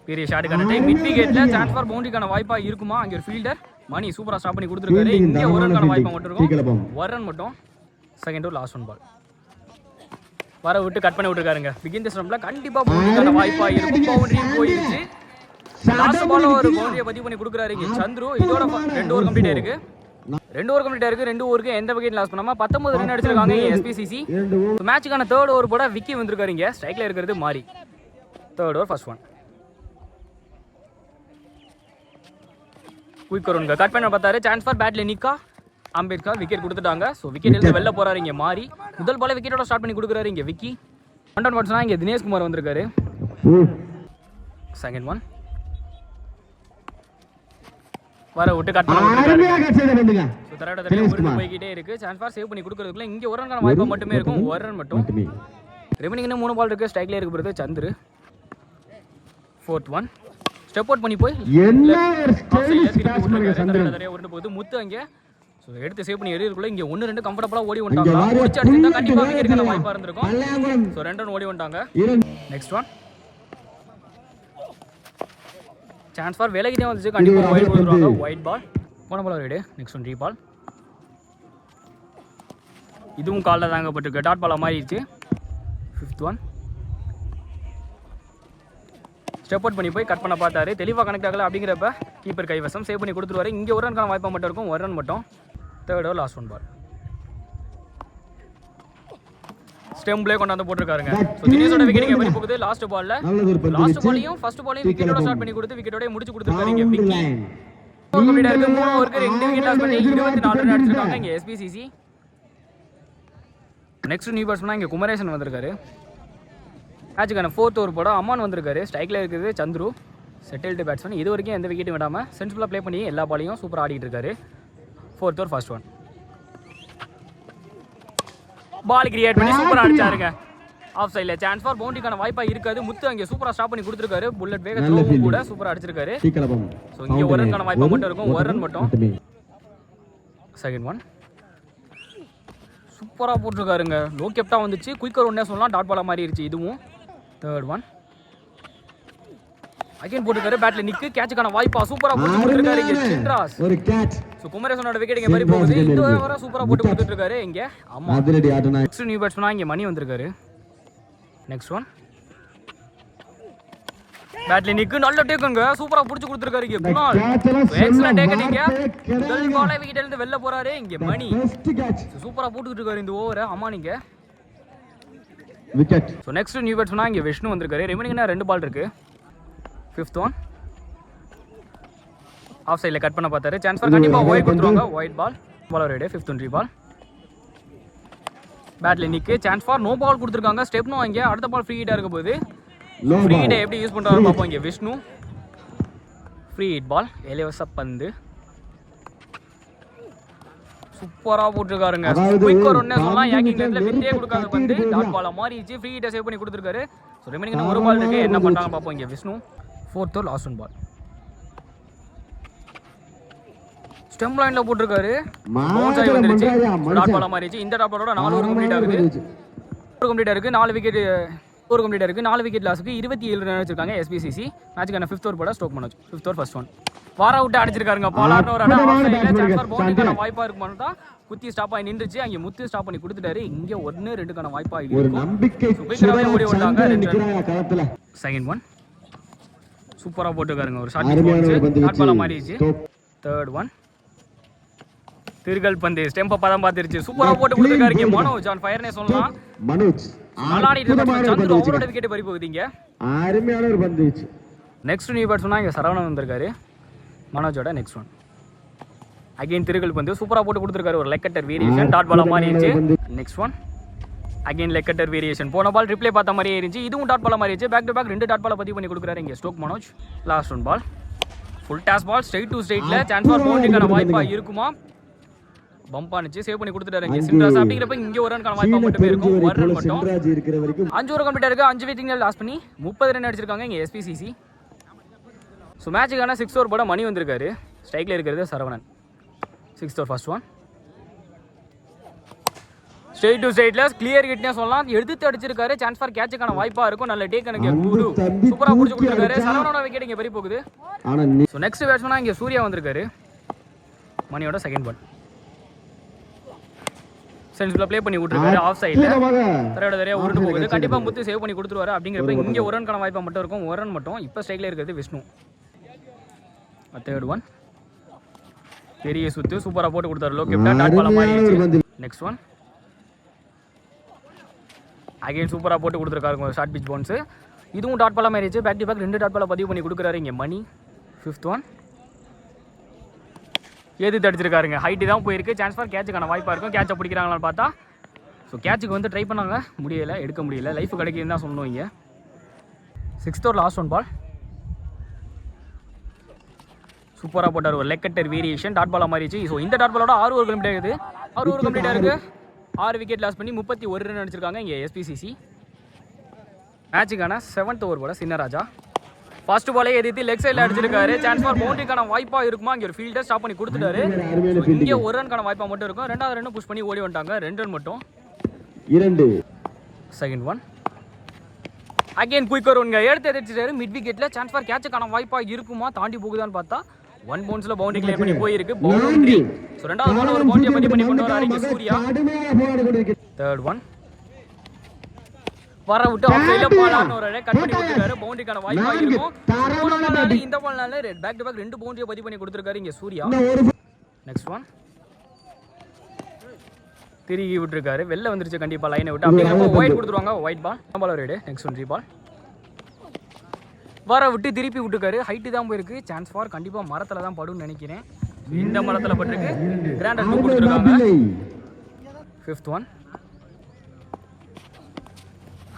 பெரிய ஷாட் கனெக்ட். மிட் விக்கெட்ல சான்ஸ் ஃபார் பவுண்டரிக்கான வாய்ப்பா இருக்குமா? அங்க ஒரு ஃபீல்டர் மணி சூப்பரா ஸ்டாப் பண்ணி கொடுத்துருக்காரு. இங்க ஒரு ரன்கான வாய்ப்பா மட்டும் இருக்கும். ஒரு ரன் மட்டும். Second over last one ball. வர விட்டு கட் பண்ணி விட்டுருக்காருங்க. பிகின் தி ஸ்டம்ப்ல கண்டிப்பா பவுண்டரிக்கான வாய்ப்பா இருக்கும். பவுண்டரியும் போயிருச்சு. லாஸ்ட் பால்ல ஒரு பவுண்டரியை பதிவு பண்ணி கொடுக்குறாரு இங்க சந்துரு. இதோட 2 ஓவர் கம்ப்ளீட் ஆயிருக்கு. 2 ஓவர் கம்ப்ளீட் ஆயிருக்கு. 2 ஓவருக்கு எந்த விக்கெட் லாஸ் பண்ணாம 19 ரன் அடிச்சிருக்காங்க எஸ்பிசிசி. மேட்சுக்கான தேர்ட் ஓவர் போட விக்கி வந்திருக்காரு. இங்க ஸ்ட்ரைக்ல இருக்கிறது மாரி. Third over first one. Quick வருங்க கட் பண்ண பார்த்தாரு. சான்ஸ் ஃபார் பேட்ல நிக்கா அம்பேத்கர் விக்கெட் கொடுத்துட்டாங்க. ஸோ விக்கெட் எடுத்து வெளில போறாரு. இங்கே மாறி முதல் பாலே விக்கெட்டோட ஸ்டார்ட் பண்ணி கொடுக்குறாரு. இங்கே விக்கி ஒன் வாட்ஸ்னா இங்கே தினேஷ்குமார் வந்திருக்காரு. செகண்ட் ஒன் வர விட்டு கட் பண்ணி போய்கிட்டே இருக்கு. சான்ஸ் ஃபார் சேவ் பண்ணி கொடுக்கறதுக்குள்ள இங்கே ஒரு ரன்கான வாய்ப்பு மட்டுமே இருக்கும். ஒரு ரன் மட்டும். ரெமினிங் இன்னும் 3 பால் இருக்கு. ஸ்ட்ரைக்ல இருக்கு போகிறது Chandru. Fourth one step out பண்ணி போய் உருண்டு போகுது முத்து அங்கே. ஸோ எடுத்து சேவ் பண்ணி எறியக்குள்ள இங்கே 1-2 கம்ஃபர்டபுளாக ஓடி வந்துட்டாங்க. முடிச்சு அடிச்சிருந்தா கண்டிப்பாக விக்கெட்டுக்கான வாய்ப்பாக இருந்திருக்கும். ஸோ 2 ரன் ஓடி வந்துட்டாங்க. நெக்ஸ்ட் ஒன் சான்ஸ் ஃபார் விலகிட்டே வந்துச்சு. கண்டிப்பாக ஒயிட் போடுவாங்க. ஒயிட் பால் போன பால் ரெடி. நெக்ஸ்ட் ஒன் 3 பால். இதுவும் காலில் தாங்க பட்டிருக்கு. டாட் பாலாக மாறிடுச்சு. ஃபிஃப்த் ஒன் ஸ்டெப் அவுட் பண்ணி போய் கட் பண்ண பார்த்தாரு. தெளிவாக கனெக்ட் ஆகலை. அப்படிங்கிறப்ப கீப்பர் கைவசம் சேவ் பண்ணி கொடுத்துருவாரு. இங்கே ஒரு ரன்கான வாய்ப்பாக மட்டும் இருக்கும். ஒரு ரன் மட்டும். Third over last one ball. ஸ்டெம்ப்லேயே கொண்டாந்து போட்டிருக்காருங்க. ஸோ தினேஷோட விக்கெட் எப்படி போகுது லாஸ்ட் பால்ல. லாஸ்ட் பாலையும் ஃபர்ஸ்ட் பாலையும் விக்கெட்டோட ஸ்டார்ட் பண்ணி கொடுத்து விக்கெட்டோட முடிச்சு கொடுத்துருக்காரு. இங்கே விக்கி ஒரு கம்ப்ளீட் ஆயிருக்கு. 3 ஓவருக்கு 2 விக்கெட் லாஸ் பண்ணி 24 ரன் அடிச்சிருக்காங்க இங்கே எஸ்பிசிசி. நெக்ஸ்ட் நியூ பேட்ஸ்மேனா இங்கே குமரேசன் வந்திருக்காரு. மேட்சுக்கான 4th ஓவர் போட அம்மான் வந்திருக்காரு. ஸ்ட்ரைக்கில் இருக்கிறது சந்துரு செட்டில்டு பேட்ஸ்மேன். இது வரைக்கும் எந்த விக்கெட்டும் விடாமல் சென்சிபிளாக ப்ளே பண்ணி எல்லா பாலையும் சூப்பராக ஆடிட்டு இருக்காரு. 4th over first one ball create பண்ணி சூப்பராக அடிச்சாருங்க. ஆஃப் சைடில் சான்ஸ் ஃபார் பவுண்டரிக்கான வாய்ப்பாக இருக்காது. முத்து அங்கே சூப்பராக ஸ்டாப் பண்ணி கொடுத்துருக்காரு. புல்லட் வேக த்ரோவும் கூட சூப்பராக அடிச்சிருக்காரு. ஸோ இங்கே ஒரு ரன்கான வாய்ப்பாக மட்டும் இருக்கும். ஒரு ரன் மட்டும். செகண்ட் ஒன் சூப்பராக போட்டிருக்காருங்க. லோ கேப்டா வந்துச்சு. குயிக்கர் ஒன்னே சொல்லலாம். டாட் பாலாக மாறிடுச்சு இதுவும். தேர்ட் ஒன் அகைன் போட்டுருக்காரு. பேட்ல நிக்கு கேட்சுக்கான வாய்ப்பா சூப்பரா போட்டு கொடுத்துருக்காரு இங்க சின்ராஸ். ஒரு கேட்ச். சோ குமரேசனோட விக்கெட் இங்க பறி போகுது. இந்த ஓவரா சூப்பரா போட்டு கொடுத்துட்டு இருக்காரு இங்க. ஆமா அதிரடி ஆடுனா. நெக்ஸ்ட் நியூ பேட்ஸ்மேனா இங்க மணி வந்திருக்காரு. நெக்ஸ்ட் ஒன் பேட்ல நிக்கு நல்ல டேக்குங்க. சூப்பரா புடிச்சு கொடுத்துருக்காரு இங்க குணால். எக்ஸலென்ட் டேக் நீங்க. முதல் பாலே விக்கெட்ல இருந்து வெளில போறாரு இங்க மணி. சூப்பரா போட்டுட்டு இருக்காரு இந்த ஓவரை. ஆமா நீங்க விக்கெட். சோ நெக்ஸ்ட் நியூ பேட்ஸ்மேனா இங்க விஷ்ணு வந்திருக்காரு. ரிமைனிங்னா 2 பால் இருக்கு. 5th ஒன் ஆஃப் சைடில் கட் பண்ண பார்த்தாரு. சான்ஸ் ஃபார் கண்டிப்பாக ஒயிட் கொடுத்துருவாங்க. Wide ball ball ready. 5th one 3 ball. பேட்ல நிற்கு சான்ஸ் ஃபார் நோ பால் கொடுத்துருக்காங்க. ஸ்டெப்னும் வாங்கி அடுத்த பால் ஃப்ரீ ஹிட்டாக இருக்க போது. ஃப்ரீ ஹிட்டை எப்படி யூஸ் பண்ணுறாரு பார்ப்போம். இங்கே விஷ்ணு ஃப்ரீ ஹிட் பால் இலவச பந்து சூப்பராக போட்டிருக்காருங்க. குயிக்கர் ஒன்னே சொல்லலாம். யாக்கிங் டைம்ல விட்டே கொடுக்காத பந்து டாட் பாலாக மாறிடுச்சு. ஃப்ரீ ஹிட்டை சேவ் பண்ணி கொடுத்துருக்காரு. ஸோ ரிமைனிங் 1 பால் இருக்கு. என்ன பண்ணுறாங்க பார்ப்போம். இங்கே Vishnu 4th over last one ball. Stump லைன்ல போட்டுருக்காரு. பவுன்ஸ் ஆகி வந்துருச்சு. டாட் பாலா மாறிடுச்சு. இந்த டாட் பாலோட 4 ஓவர் கம்ப்ளீட் ஆகுது. ஒரு கம்ப்ளீட் இருக்கு. 4 விக்கெட் ஒரு கம்ப்ளீட் இருக்கு. 4 விக்கெட் லாஸ்க்கு 27 ரன் அடிச்சிருக்காங்க எஸ்பிசிசி. மேட்சுக்கான 5th ஓவர் போட stroke Manoj. 5th over first one வார அவுட் அடிச்சிருக்காருங்க. பாலார்னு ஒரு அட ஆஃப் சைடுல சான்ஸ் ஃபார் பவுண்டரிக்கான வாய்ப்பா இருக்குமான்னு தான் குத்தி ஸ்டாப் ஆகி நின்றுச்சு. அங்கே முத்து ஸ்டாப் பண்ணி கொடுத்துட்டாரு. இங்க 1-2க்கான வாய்ப்பா இருக்கு. ஒரு நம்பிக்கை ஓடி வந்தாங்க. செகண்ட் ஒன் சூப்பரா போட்டுருக்காருங்க. ஒரு ஷார்ட் பவுன்ஸ் டாட் பாலா மாறிடுச்சு. தேர்ட் ஒன் திருகல் பந்து ஸ்டெம்ப பதம் பார்த்துருச்சு. சூப்பரா போட்டு கொடுத்துருக்காரு இங்க மனோஜ் ஆன் ஃபயர்னே சொல்லலாம். மனோஜ் விளையாடிட்டு இருக்காரு. அவரோட விக்கெட் பறி போகுது இங்க. அருமையான ஒரு பந்து. நெக்ஸ்ட் நியூ பேட்ஸ்மேனா இங்க சரவணன் வந்திருக்காரு. மனோஜோட நெக்ஸ்ட் ஒன் அகைன் திருகல் பந்து சூப்பரா போட்டு கொடுத்துருக்காரு. ஒரு லெக் கட்டர் வேரியேஷன் டாட் பாலா மாறிடுச்சு. Next one again leg cutter variation. போன பால் ரிப்ளே பார்த்த மாதிரியே இருந்துச்சு. இதுவும் டாட் பாலா மாறிடுச்சு. பேக் டு பேக் 2 டாட் பாலா பதிவு பண்ணி கொடுக்குறாரு இங்க Stoke Manoj. Last one ball full toss ball straight to ஸ்ட்ரைட்ல சான்ஸ் ஃபார் பவுண்டரிக்கான வாய்ப்பா இருக்குமா. பம்ப் ஆனிச்சு. சேவ் பண்ணி கொடுத்துட்டாரு இங்க சின்ராஸ். அப்படிங்கிறப்ப இங்க ஒரு ரன்கான வாய்ப்பா மட்டுமே இருக்கும். ஒரு ரன் மட்டும். 5 ஓவர் கம்ப்ளீட் இருக்கு. 5 விக்கெட்ல லாஸ் பண்ணி 30 ரன் அடிச்சிருக்காங்க இங்க எஸ்பிசிசி. ஸோ மேட்சுக்கான 6th ஓவர் போட மணி வந்திருக்காரு. ஸ்ட்ரைக்ல இருக்கிறது Saravanan. 6th over first one straight to ஸ்ட்ரைட்ல கிளியர் ஹிட்னே சொல்லலாம். எடுத்து அடிச்சிருக்காரு. சான்ஸ் ஃபார் கேட்சுக்கான வாய்ப்பா இருக்கும். நல்ல டேக் எனக்கு குரு சூப்பரா புடிச்சு கொடுத்திருக்காரு. சரவணனோட விக்கெட் இங்க பறி போகுது. சோ நெக்ஸ்ட் பேட்ஸ்மேனா இங்க சூர்யா வந்திருக்காரு. மணியோட செகண்ட் பால் சென்ஸ்ல ப்ளே பண்ணி விட்டுருக்காரு. ஆஃப் சைடுல தரையோட உருண்டு போகுது. கண்டிப்பா முத்து சேவ் பண்ணி கொடுத்துருவாரு. அப்படிங்கிறப்ப இங்க ஒரு ரன்கான வாய்ப்பா மட்டும் இருக்கும். ஒரு ரன் மட்டும். இப்போ ஸ்ட்ரைக்ல இருக்கிறது விஷ்ணு. தேர்ட் ஒன் பெரிய சுத்து சூப்பரா போட்டு கொடுத்தாரு. லோ கேப்டா டாட் பாலா மாறிடுச்சு. நெக்ஸ்ட் ஒன் அகைன் சூப்பராக போட்டு கொடுத்துருக்காருங்க. ஒரு ஷார்ட் பிச் பவுன்ஸு இதுவும் டாட் பாலாக மாறிடுச்சு. பேக் டு பேக் 2 டாட் பாலை பதிவு பண்ணி கொடுக்குறாரு இங்கே மணி. 5th ஒன் எது தடிச்சிருக்காருங்க. ஹைட்டு தான் போயிருக்கு. சான்ஸ் ஃபார் கேட்சுக்கான வாய்ப்பாக இருக்கும். கேட்சை பிடிக்கிறாங்களான்னு பார்த்தா ஸோ கேட்சுக்கு வந்து ட்ரை பண்ணாங்க, முடியலை, எடுக்க முடியல. லைஃப் கிடைக்குதுன்னு தான் சொல்லணும் இங்கே. 6th ஓவர் லாஸ்ட் ஒன் பால். சூப்பராக போட்டார் ஒரு லெக் கட்டர் வேரியேஷன். டாட் பாலாக மாறிடுச்சு. ஸோ இந்த டாட் பாலோட 6 ஓவர் கம்ப்ளீட் ஆகுது. 6 ஓவர் கம்ப்ளீட்டாக இருக்குது. 6 விக்கெட் லாஸ் பண்ணி 31 ரன் அடிச்சிருக்காங்க இங்கே எஸ்பிசிசி. மேட்சுக்கான 7th ஓவர் போல சின்னராஜா ஃபர்ஸ்ட் பாலே எதிர்த்து லெக் சைடில் அடிச்சிருக்காரு. சான்ஸ் ஃபார் பவுண்டரிக்கான வாய்ப்பாக இருக்குமா, இங்கே ஒரு ஃபீல்டர் ஸ்டாப் பண்ணி கொடுத்துட்டாரு. இங்கே 1 ரன்கான வாய்ப்பாக மட்டும் இருக்கும். 2வது ரன் புஷ் பண்ணி ஓடி வந்துட்டாங்க. 2 ரன் மட்டும்.
2
செகண்ட் ஒன் அகைன் குயிக்கர் ஒன்ங்க எடுத்து எதிர்த்துட்டாரு மிட் விக்கெட்டில். சான்ஸ் ஃபார் கேட்சுக்கான வாய்ப்பாக இருக்குமா, தாண்டி போகுதான்னு பார்த்தா 1 பவுன்ஸில் பவுண்டரி கிளியர் பண்ணி போயிருக்கு. பவுண்டரி. ஸோ 2வது பால் ஒரு பவுண்டரி பண்ணி கொண்டு வராரு இங்கே சூர்யா. 3rd ஒன் வர விட்டு ஆஃப் சைடுல பாலான்னு ஒரு கட் பண்ணி கொடுத்துருக்காரு. பவுண்டரிக்கான வாய்ப்பா இருக்கும். இந்த பால்னால பேக் டு பேக் 2 பவுண்டரியை பதிவு பண்ணி கொடுத்துருக்காரு இங்க சூர்யா. நெக்ஸ்ட் ஒன் திருகி விட்டுருக்காரு. வெளில வந்துருச்சு கண்டிப்பா லைனை விட்டு. அப்படிங்கிறப்போ ஒயிட் கொடுத்துருவாங்க. Wide ball. Ball ready. Next one 3 பால் வர விட்டு திருப்பி விட்டுருக்காரு. ஹைட்டு தான் போயிருக்கு. சான்ஸ் ஃபார் கண்டிப்பா மரத்துல தான் படும்னு நினைக்கிறேன். இந்த மரத்துல பட்டிருக்கு. கிராண்டர் 2 கொடுத்துருக்காங்க. 5th ஒன்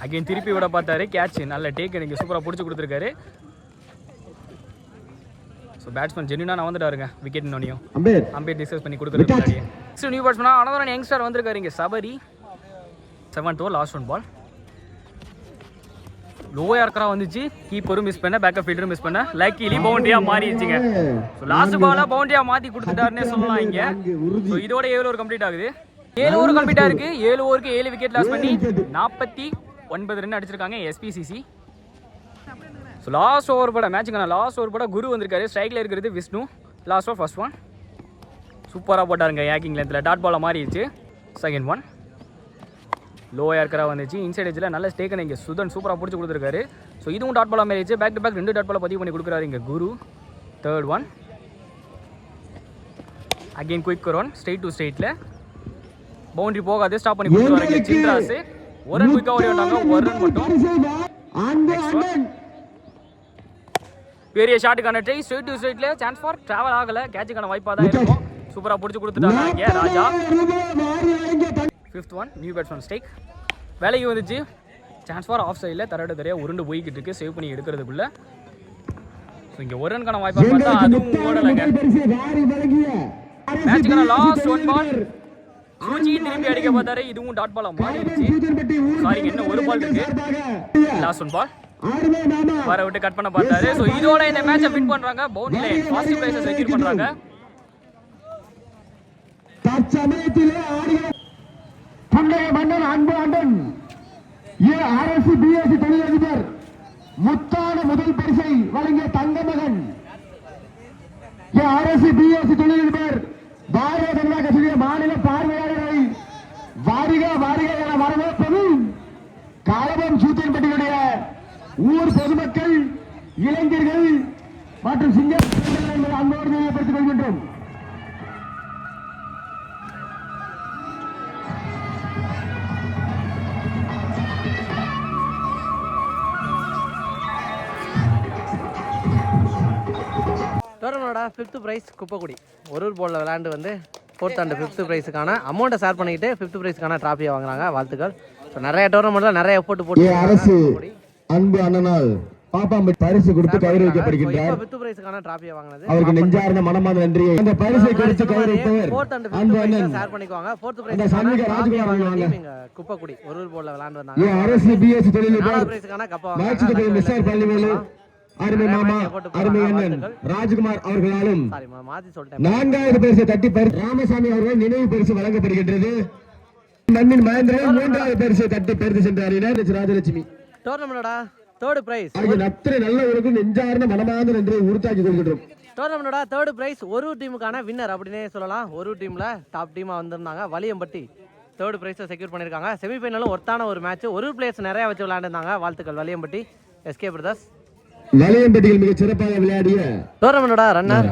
அகைன் திருப்பி விட பார்த்தாரு. கேட்ச் நல்ல டேக் எனக்கு சூப்பராக பிடிச்சி கொடுத்துருக்காரு. ஸோ பேட்ஸ்மேன் ஜென்யூனாக நான் வந்துட்டாருங்க விக்கெட் நோனியும் அம்பேர் டிஸ்கஸ் பண்ணி கொடுக்குறது முன்னாடியே. நெக்ஸ்ட் நியூ பேட்ஸ்மேனா அனதர் யங்ஸ்டர் வந்திருக்காரு இங்கே Sabari. 7th over last one ball. Low யார்க்கரா வந்துச்சு. கீப்பரும் மிஸ் பண்ண, பேக்கப் ஃபீல்டரும் மிஸ் பண்ண. லக்கிலி பவுண்டரியாக மாறிடுச்சுங்க. ஸோ லாஸ்ட் பாலாக பவுண்டரியாக மாற்றி கொடுத்துட்டாருன்னே சொல்லலாம் இங்கே. ஸோ இதோட 7 ஓவர் கம்ப்ளீட் ஆகுது. 7 ஓவர் கம்ப்ளீட்டாக இருக்குது. 7 ஓவருக்கு 7 விக்கெட் லாஸ் பண்ணி 49 ரன் அடிச்சிருக்காங்க எஸ்பிசிசி. ஸோ லாஸ்ட் ஓவர் போட மேட்சுக்கான லாஸ்ட் ஓவர் போட குரு வந்திருக்காரு. ஸ்ட்ரைக்கில் இருக்கிறது Vishnu. Last over first one சூப்பராக போட்டாருங்க. ஏக்கிங் லென்த்தில் டாட் பாலாக மாறிடுச்சு. செகண்ட் ஒன் லோ ஏர்க்கரா வந்துச்சு. இன்சைட் எஜ்ஜில் நல்ல ஸ்டேக்கன் இங்கே சுதன் சூப்பராக பிடிச்சி கொடுத்துருக்காரு. ஸோ இதுவும் டாட் பாலாக மாறிடுச்சு. பேக் டு பேக் 2 டாட் பாலாக பதிவு பண்ணி கொடுக்குறாரு இங்கே Guru. 3rd one again quick one straight to ஸ்ட்ரெயிட்டில் பவுண்டரி போகாது. ஸ்டாப் பண்ணி கொடுத்துருவாரு சின்ராஸ். 1 ரன் குயிக்காக ஓடி வந்தாங்க. 1 ரன் மட்டும். பெரிய ஷாட்டுக்கான ட்ரை ஸ்ட்ரெயிட் டு ஸ்ட்ரெயிட்ல. சான்ஸ் ஃபார் டிராவல் ஆகல. கேட்சுக்கான வாய்ப்பாக தான் இருக்கும். சூப்பராக பிடிச்சி கொடுத்துட்டாங்க இங்கே Raja. 5th one new batsman ஸ்டேக் வேலைக்கு வந்துச்சு. சான்ஸ் ஃபார் ஆஃப் சைடில் தரையாக உருண்டு போய்கிட்டு இருக்கு. சேவ் பண்ணி எடுக்கிறதுக்குள்ள. ஸோ இங்கே 1 ரன்கான வாய்ப்பாக பார்த்தா அதுவும் ஓடலைங்க. மேட்சுக்கான லாஸ்ட் ஒன் பால் சூச்சி திருப்பி அடிக்க பார்த்தாரு. இதுவும் டாட் பாலா மாறிடுச்சு. சாரிங்க இன்னும் 1 பால் இருக்கு. லாஸ்ட் ஒன் பால் வர விட்டு கட் பண்ண பார்த்தாரு. ஸோ இதோட இந்த மேட்சை வின் பண்றாங்க. பவுண்டரி லைன் ஃபர்ஸ்ட் பிரைஸை செக்யூர் பண்றாங்க.
தற்சமயத்திலே ஆடிய பண்டைய மன்னன் அன்பு அண்ணன் அரசு பிஎஸ்சி தொழிலதிபர் முத்தான முதல் பரிசை வழங்கிய தங்க மகன் அரசு பிஎஸ்சி தொழிலதிபர் பாரதிய ஜனதா கட்சியுடைய மாநில பார்வையாளர்களை வாரிக வாரிக என வரவேற்பது காலபம் சூத்தியன்பட்டியுடைய ஊர் பொதுமக்கள், இளைஞர்கள் மற்றும் சிங்கம் என்பதை அன்போடு தெரியப்படுத்திக் கொள்கின்றோம்.
டோர்னமெண்டோட 5th ப்ரைஸ் குப்பைக்குடி ஒரு போர்டில் விளையாண்டு வந்து 4th அண்ட் 5th ப்ரைஸுக்கான அமௌண்ட்டை ஷேர் பண்ணிக்கிட்டு 5th ப்ரைஸுக்கான ட்ராஃபியை வாங்குறாங்க. வாழ்த்துக்கள். ஸோ நிறைய டோர்னமெண்ட்டில் நிறைய எஃபோர்ட் போட்டு
அரசு அன்பு அண்ணனால் பாப்பாம்பட்டி பரிசு கொடுத்து கௌரவிக்கப்படுகின்றார்.
5th ப்ரைஸுக்கான ட்ராஃபியை வாங்கினது
அவருக்கு நெஞ்சார்ந்த மனமார்ந்த நன்றியை இந்த பரிசை கொடுத்து கௌரவித்தவர்
4th and 5th ப்ரைஸை ஷேர் பண்ணிக்குவாங்க. 4th ப்ரைஸ் குப்பைக்குடி ஒரு போர்டில் விளையாண்டு வந்தாங்க.
அரசு பிஎஸ்சி தொழில்நுட்ப
4th ப்ரைஸுக்கான கப்பா
அருமை மாமா அருமை அண்ணன் ராஜ்குமார் அவர்களாலும்
மாத்தி சொல்லிட்டேன்
4வது பரிசு தட்டி ராமசாமி அவர்கள் நினைவு பரிசு வழங்கப்படுகின்றது. மண்ணின் மகேந்திரன் 3வது பரிசை தட்டி பெருத்து சென்றார் ராஜலட்சுமி.
டோர்னமெண்டோட 3rd பிரைஸ்
அத்தனை நல்லவருக்கு நெஞ்சார்ந்த மனமார்ந்த நன்றியை உறுத்தாக்கி கொள்கின்றோம்.
டோர்னமெண்டோட 3rd பிரைஸ் ஒரு டீமுக்கான வின்னர் அப்படின்னே சொல்லலாம். ஒரு டீம்ல டாப் டீமா வந்திருந்தாங்க. வலியம்பட்டி 3rd பிரைஸை செக்யூர் பண்ணியிருக்காங்க. செமிஃபைனலும் ஒருத்தான ஒரு மேட்ச். ஒரு பிளேயர்ஸ் நிறைய வச்சு விளையாண்டுருந்தாங்க. வாழ்த்துக்கள் வலியம்பட்டி எஸ்கே பிரதர்ஸ்.
வலியம்பட்டியில் மிக சிறப்பாக விளையாடிய
டோர்னமெண்டோட ரன்னர்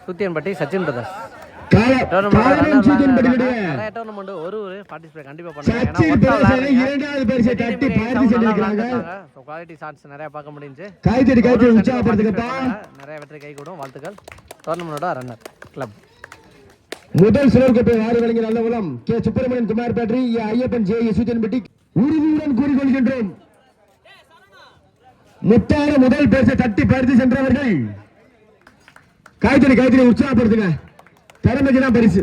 சுத்தியன்பட்டி சச்சின் பிரதர்ஸ்.
காலபம் சூத்தின்படியுடைய
நிறைய டோர்னமெண்ட் ஒரு பார்ட்டிசிபேட் கண்டிப்பா பண்ணுங்க.
சச்சின் பிரதேசனை இரண்டாவது பரிசை தட்டி பரிசு செஞ்சிருக்காங்க.
சோ குவாலிட்டி ஷாட்ஸ் நிறைய பார்க்க முடிஞ்சு.
கைத்தடி உற்சாகப்படுத்துங்கப்பா.
நிறைய வெற்றி கை கூடும். வாழ்த்துக்கள். டோர்னமெண்டோட ரன்னர் கிளப்
முதல் சிலர் கோப்பை வாரி வழங்கிய நல்ல உலம் கே சுப்பிரமணியன் குமார் பேட்டரி ஐயப்பன் ஜே யசுதன்பட்டி உறுதியுடன் கூறிக்கொள்கின்றோம். முத்தார முதல் பரிசை தட்டி பரிசு சென்றவர்கள் கைத்தடி உற்சாகப்படுத்துங்க. திறமைக்கு தான் பரிசு.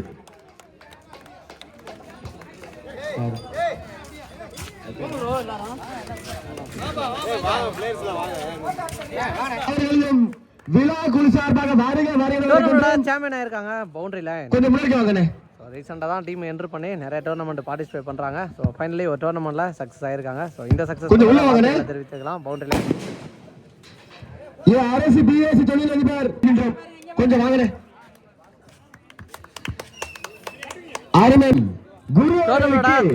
விழா குழு சார்பாக
சாம்பியன் ஆயிருக்காங்க. பவுண்டரி லைன்
கொஞ்சம் முன்னாடி வாங்கண்ணே.
ரீசெண்டாக தான் டீம் என்ட்ரு பண்ணி நிறைய டோர்னமெண்ட் பார்ட்டிசிபேட் பண்ணுறாங்க. ஸோ ஃபைனலி ஒரு டோர்னமெண்ட்ல சக்ஸஸ் ஆயிருக்காங்க. ஸோ இந்த சக்ஸஸ் தெரிவித்துக்கலாம். பவுண்டரி லைன்
அரசு பிஎஸ்சி தொழில் அதிபர் கொஞ்சம் வாங்கண்ணே. அருமை குரு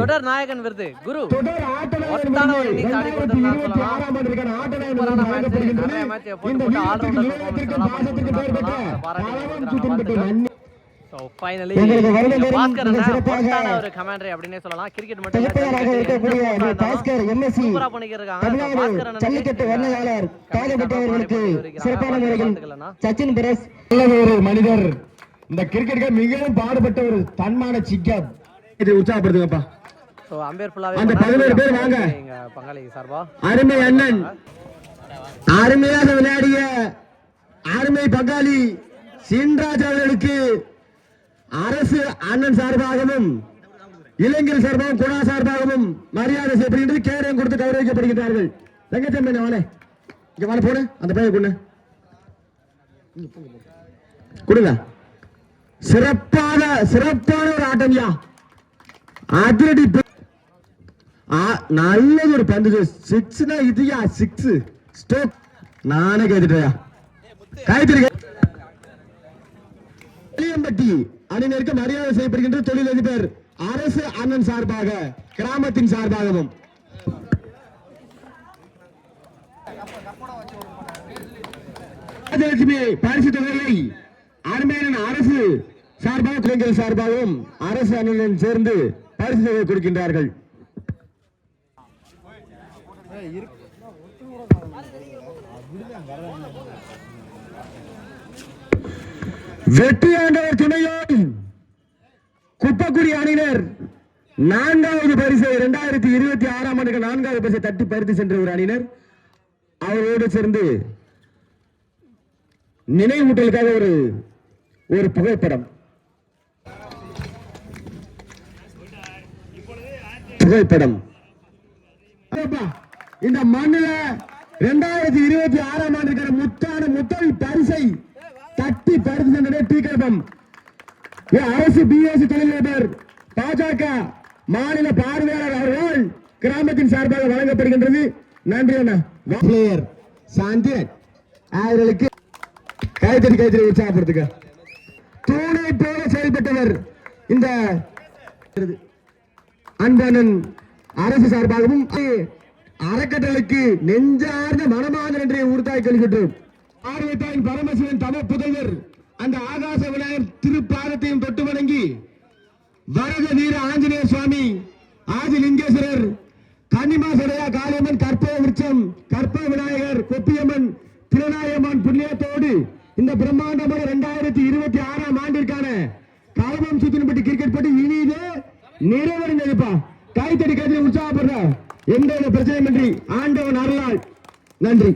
தொடர் நாயகன் விருது குரு
தொடர் ஆட்டநாயகன்
ஒரு கமாண்டரி அப்படினே சொல்லலாம். கிரிக்கெட் மட்டும் சூப்பரா பண்ணிக்கிறாங்க.
ஜல்லிக்கட்டு வர்ணனையாளர் பாடப்பட்டவர்களுக்கு சிறப்பான முறையில் சச்சின் பிரஸ் ஒரு மனிதர். இந்த கிரிக்கெட்டுக்கு மிகவும் பாடுபட்ட ஒரு தன்மான சிக்கம். இதை உற்சாகப்படுத்துங்கப்பா.
சோ அம்பேர் ஃபுல்லாவே
அந்த 11 பேர் வாங்க.
எங்க பங்காளி சார்பா
அருமை அண்ணன் அருமையாக விளையாடிய அருமை பங்காளி சின்ராஜ் அவர்களுக்கு அரசு அண்ணன் சார்பாகவும் இளைஞர் சார்பாகவும் குணா சார்பாகவும் மரியாதை செய்யப்படுகின்றது. கேடயம் கொடுத்து கௌரவிக்கப்படுகின்றார்கள். தங்கச்சம்பி வாழ இங்க வாழ போன அந்த பையன் கொண்டு கொடுங்க. சிறப்பான ஒரு ஆட்டம்யா. அதிரடி நல்லது ஒரு பந்து. சிக்ஸ்னா இதுயா சிக்ஸ் ஸ்டோக். நானே கேட்டுட்டேயா. காய்த்திரி வெளியம்பட்டி அணியினருக்கு மரியாதை செய்யப்படுகின்ற தொழிலதிபர் அரசு அண்ணன் சார்பாக கிராமத்தின் சார்பாகவும் ராஜலட்சுமி பரிசு தொகையை அருமையான அரசு சார்பாக குழந்தைகள் சார்பாகவும் அரசு அண்ணனுடன் சேர்ந்து பரிசு தொகை கொடுக்கின்றார்கள். வெற்றியாண்டவர் துணையோடு குப்பக்குடி அணியினர் 4வது பரிசை 2026ஆம் ஆண்டுக்கு 4வது பரிசை தட்டி பரிசு சென்ற ஒரு அணியினர். அவரோடு சேர்ந்து நினைவூட்டலுக்காக ஒரு புகைப்படம். இந்த மண்ணில 2026ஆம் ஆண்டுக்கான முதல் பரிசை தட்டி பரிசு சென்ற டி கல்பம் அரசு பிஎஸ்சி தொழிலதிபர் பாஜக மாநில பார்வையாளர் அவர்கள் கிராமத்தின் சார்பாக வழங்கப்படுகின்றது. நன்றி அண்ணா. பிளேயர் சாந்திரன் அவர்களுக்கு கைத்தறி உற்சாகப்படுத்துக. தூணை போல செயல்பட்டவர் இந்த அன்பனன் அரசு சார்பாகவும் அறக்கட்டளைக்கு நெஞ்சார்ந்த மனமாக நன்றியை உறுத்தாய் கொள்கின்றோம். ஆர்வத்தாயின் பரமசிவன் தம புதல்வர் அந்த ஆகாச விநாயகர் திருப்பாதத்தையும் தொட்டு வணங்கி வரத வீர ஆஞ்சநேய சுவாமி ஆதிலிங்கேஸ்வரர் கன்னிமாசடையா காளியம்மன் கற்பக விருட்சம் கற்பக விநாயகர் கொப்பியம்மன் திருநாயம்மன் புண்ணியத்தோடு இந்த பிரம்மாண்டமான 2026ஆம் ஆண்டிற்கான காலபம் சூத்தின்பட்டி கிரிக்கெட் போட்டி இனிதே நிறைவடைந்ததுப்பா. கைத்தடி உற்சாகப்படுற எந்த பிரச்சனையும் இன்றி ஆண்டவன் அருளால். நன்றி.